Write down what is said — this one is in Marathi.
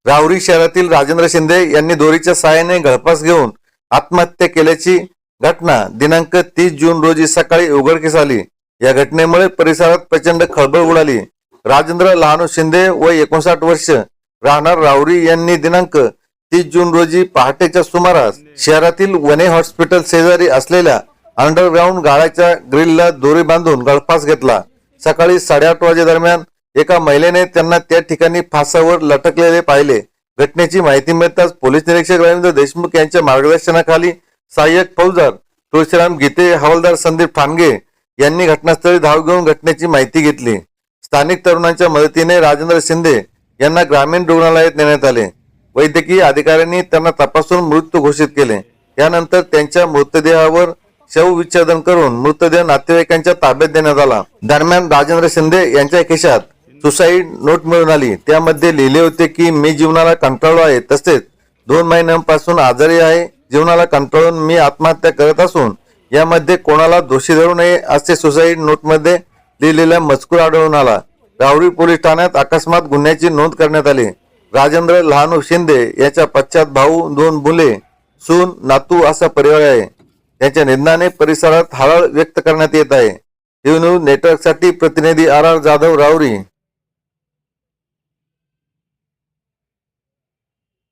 राहुरी शहरातील राजेंद्र शिंदे यांनी दोरीच्या साहाय्याने गळफास घेऊन आत्महत्या केल्याची घटना दिनांक 30 जून रोजी सकाळी उघडकीस आली। या घटनेमुळे परिसरात प्रचंड खळबळ उडाली। राजेंद्र लहानू शिंदे व 59 वर्ष राहणार राहुरी यांनी दिनांक 30 जून रोजी पहाटेच्या सुमारास शहरातील वने हॉस्पिटल शेजारी असलेल्या अंडरग्राउंड गाळ्याच्या ग्रिलला दोरी बांधून गळफास घेतला। सकाळी 8:30 वाजे दरम्यान एका महिलेने त्यांना त्या ठिकाणी फासावर लटकलेले पाहिले। घटनेची माहिती मिळताच पोलीस निरीक्षक रवींद्र देशमुख यांच्या मार्गदर्शनाखाली सहाय्यक फौजदार तुळशीराम गीते, हवालदार संदीप ठाणगे यांनी घटनास्थळी धाव घेऊन घटनेची माहिती घेतली। स्थानिक तरुणांच्या मदतीने राजेंद्र शिंदे यांना ग्रामीण रुग्णालयात नेण्यात आले। वैद्यकीय अधिकाऱ्यांनी त्यांना तपासून मृत्यू घोषित केले। यानंतर त्यांच्या मृतदेहावर शवविच्छेदन करून मृतदेह नातेवाईकांच्या ताब्यात देण्यात आला। दरम्यान राजेंद्र शिंदे यांच्या खिशात सुसाईड नोट मिळून आली। त्यामध्ये लिहिले होते की मी जीवनाला कंटाळलो आहे, तसेच 2 महिन्यांपासून आजारी आहे। जीवनाला कंटाळून मी आत्महत्या करत असून यामध्ये कोणाला दोषी धरू नये असे सुसाईड नोटमध्ये लिहिलेला मजकूर आढळून आला। राहुरी पोलीस ठाण्यात अकस्मात गुन्ह्याची नोंद करण्यात आली। राजेंद्र लहानू शिंदे याच्या पश्चात भाऊ, 2 मुले, सून, नातू असा परिवार आहे। त्यांच्या निधनाने परिसरात हळहळ व्यक्त करण्यात येत आहे। न्यूज नेटवर्कसाठी प्रतिनिधी RR जाधव, राहुरी।